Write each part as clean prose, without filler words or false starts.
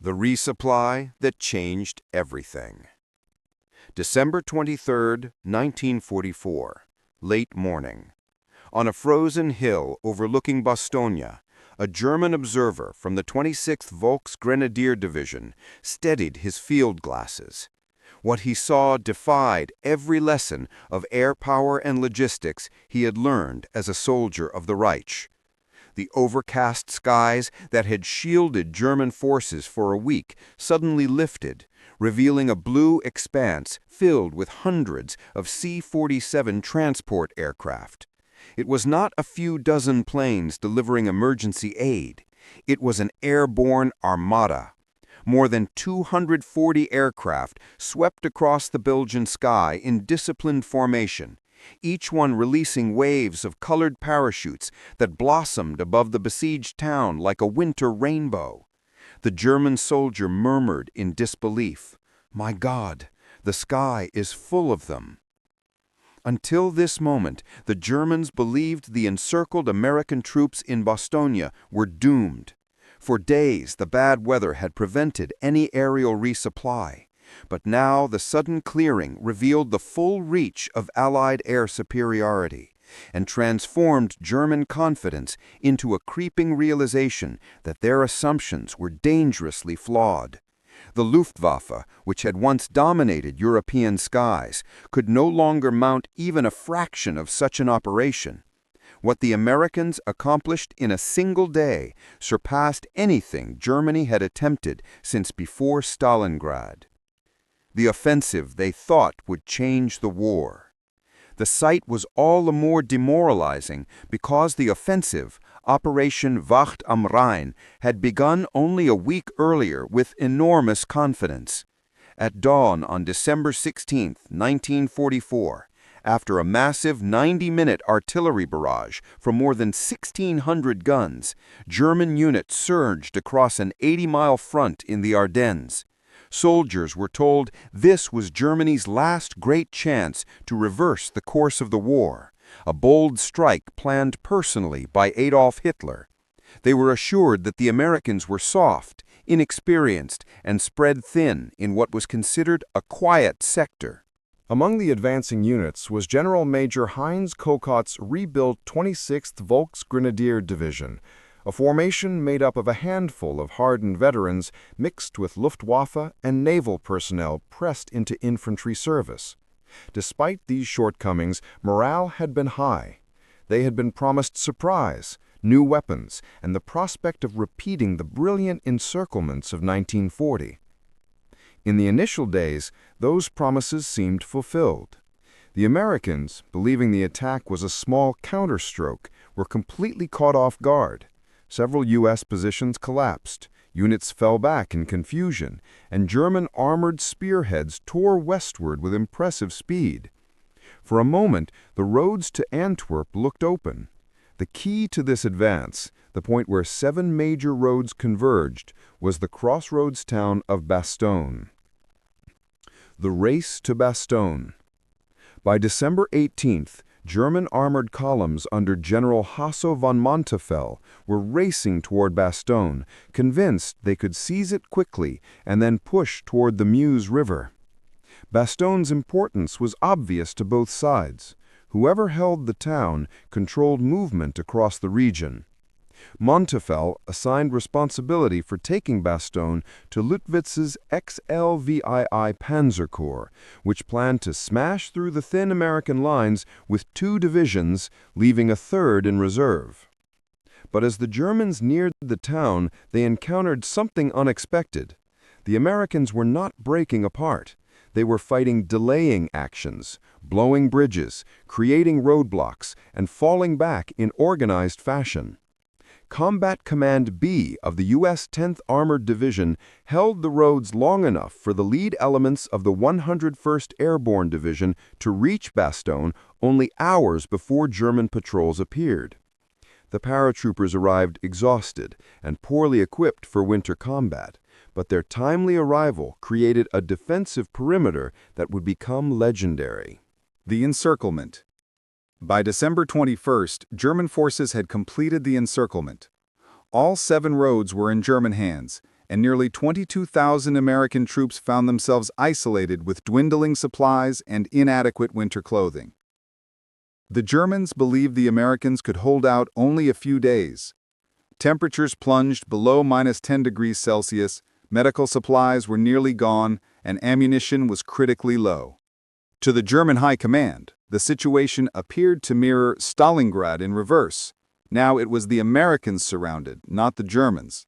The resupply that changed everything. December 23, 1944, late morning. On a frozen hill overlooking Bastogne, a German observer from the 26th Volksgrenadier Division steadied his field glasses. What he saw defied every lesson of air power and logistics he had learned as a soldier of the Reich. The overcast skies that had shielded German forces for a week suddenly lifted, revealing a blue expanse filled with hundreds of C-47 transport aircraft. It was not a few dozen planes delivering emergency aid. It was an airborne armada. More than 240 aircraft swept across the Belgian sky in disciplined formation, each one releasing waves of colored parachutes that blossomed above the besieged town like a winter rainbow. The German soldier murmured in disbelief, "My God, the sky is full of them." Until this moment, the Germans believed the encircled American troops in Bastogne were doomed. For days, the bad weather had prevented any aerial resupply. But now the sudden clearing revealed the full reach of Allied air superiority and transformed German confidence into a creeping realization that their assumptions were dangerously flawed. The Luftwaffe, which had once dominated European skies, could no longer mount even a fraction of such an operation. What the Americans accomplished in a single day surpassed anything Germany had attempted since before Stalingrad. The offensive they thought would change the war. The sight was all the more demoralizing because the offensive, Operation Wacht am Rhein, had begun only a week earlier with enormous confidence. At dawn on December 16, 1944, after a massive 90-minute artillery barrage from more than 1,600 guns, German units surged across an 80-mile front in the Ardennes. Soldiers were told this was Germany's last great chance to reverse the course of the war, a bold strike planned personally by Adolf Hitler. They were assured that the Americans were soft, inexperienced, and spread thin in what was considered a quiet sector. Among the advancing units was General Major Heinz Kokot's rebuilt 26th Volksgrenadier Division, a formation made up of a handful of hardened veterans mixed with Luftwaffe and naval personnel pressed into infantry service. Despite these shortcomings, morale had been high. They had been promised surprise, new weapons, and the prospect of repeating the brilliant encirclements of 1940. In the initial days, those promises seemed fulfilled. The Americans, believing the attack was a small counterstroke, were completely caught off guard. Several U.S. positions collapsed, units fell back in confusion, and German armored spearheads tore westward with impressive speed. For a moment, the roads to Antwerp looked open. The key to this advance, the point where 7 major roads converged, was the crossroads town of Bastogne. The race to Bastogne. By December 18th, German armored columns under General Hasso von Montefell were racing toward Bastogne, convinced they could seize it quickly and then push toward the Meuse River. Bastogne's importance was obvious to both sides. Whoever held the town controlled movement across the region. Montefell assigned responsibility for taking Bastogne to Luttwitz's XLVII Panzer Corps, which planned to smash through the thin American lines with 2 divisions, leaving a third in reserve. But as the Germans neared the town, they encountered something unexpected. The Americans were not breaking apart. They were fighting delaying actions, blowing bridges, creating roadblocks, and falling back in organized fashion. Combat Command B of the U.S. 10th Armored Division held the roads long enough for the lead elements of the 101st Airborne Division to reach Bastogne only hours before German patrols appeared. The paratroopers arrived exhausted and poorly equipped for winter combat, but their timely arrival created a defensive perimeter that would become legendary. The encirclement. By December 21st, German forces had completed the encirclement. All 7 roads were in German hands, and nearly 22,000 American troops found themselves isolated with dwindling supplies and inadequate winter clothing. The Germans believed the Americans could hold out only a few days. Temperatures plunged below -10 degrees Celsius, medical supplies were nearly gone, and ammunition was critically low. To the German High Command, the situation appeared to mirror Stalingrad in reverse. Now it was the Americans surrounded, not the Germans.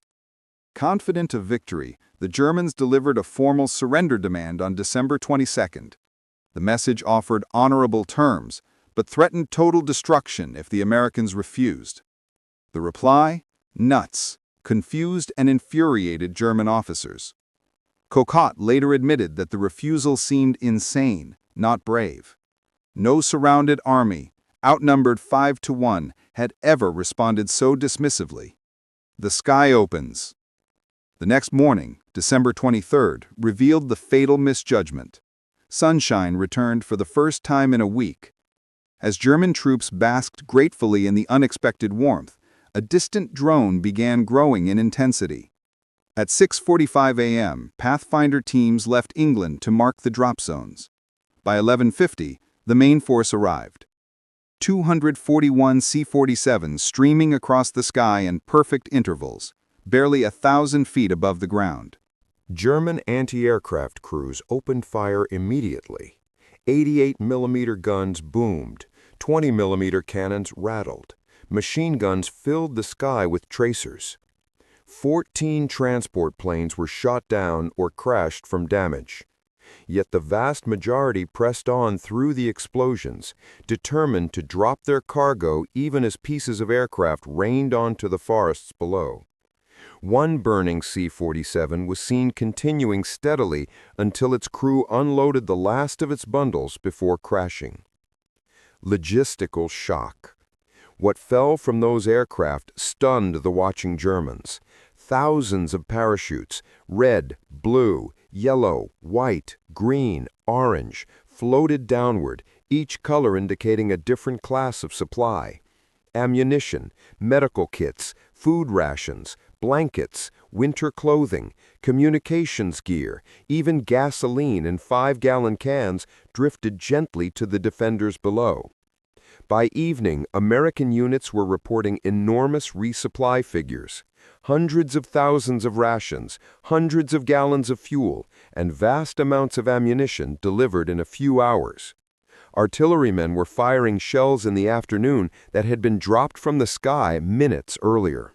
Confident of victory, the Germans delivered a formal surrender demand on December 22nd. The message offered honorable terms, but threatened total destruction if the Americans refused. The reply? Nuts, confused and infuriated German officers. Kokot later admitted that the refusal seemed insane, not brave. No surrounded army, outnumbered 5-1, had ever responded so dismissively. The sky opens. The next morning, December 23rd, revealed the fatal misjudgment. Sunshine returned for the first time in a week. As German troops basked gratefully in the unexpected warmth, a distant drone began growing in intensity. At 6:45 a.m., Pathfinder teams left England to mark the drop zones. By 11:50, the main force arrived. 241 C-47s streaming across the sky in perfect intervals, barely 1,000 feet above the ground. German anti-aircraft crews opened fire immediately. 88mm guns boomed, 20mm cannons rattled. Machine guns filled the sky with tracers. 14 transport planes were shot down or crashed from damage. Yet the vast majority pressed on through the explosions, determined to drop their cargo even as pieces of aircraft rained onto the forests below. One burning C-47 was seen continuing steadily until its crew unloaded the last of its bundles before crashing. Logistical shock. What fell from those aircraft stunned the watching Germans. Thousands of parachutes, red, blue, yellow, white, green, orange, floated downward, each color indicating a different class of supply. Ammunition, medical kits, food rations, blankets, winter clothing, communications gear, even gasoline in 5-gallon cans drifted gently to the defenders below. By evening, American units were reporting enormous resupply figures. Hundreds of thousands of rations, hundreds of gallons of fuel, and vast amounts of ammunition delivered in a few hours. Artillerymen were firing shells in the afternoon that had been dropped from the sky minutes earlier.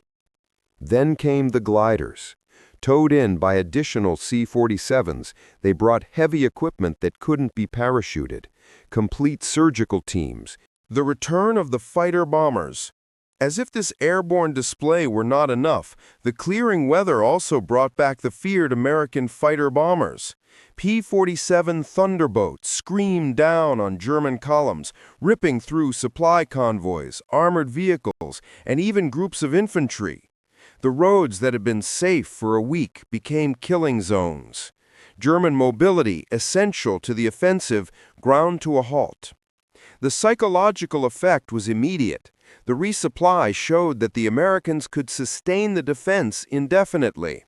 Then came the gliders. Towed in by additional C-47s, they brought heavy equipment that couldn't be parachuted, complete surgical teams. The return of the fighter bombers. As if this airborne display were not enough, the clearing weather also brought back the feared American fighter bombers. P-47 Thunderbolts screamed down on German columns, ripping through supply convoys, armored vehicles, and even groups of infantry. The roads that had been safe for a week became killing zones. German mobility, essential to the offensive, ground to a halt. The psychological effect was immediate. The resupply showed that the Americans could sustain the defense indefinitely.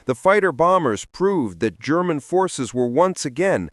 The fighter bombers proved that German forces were once again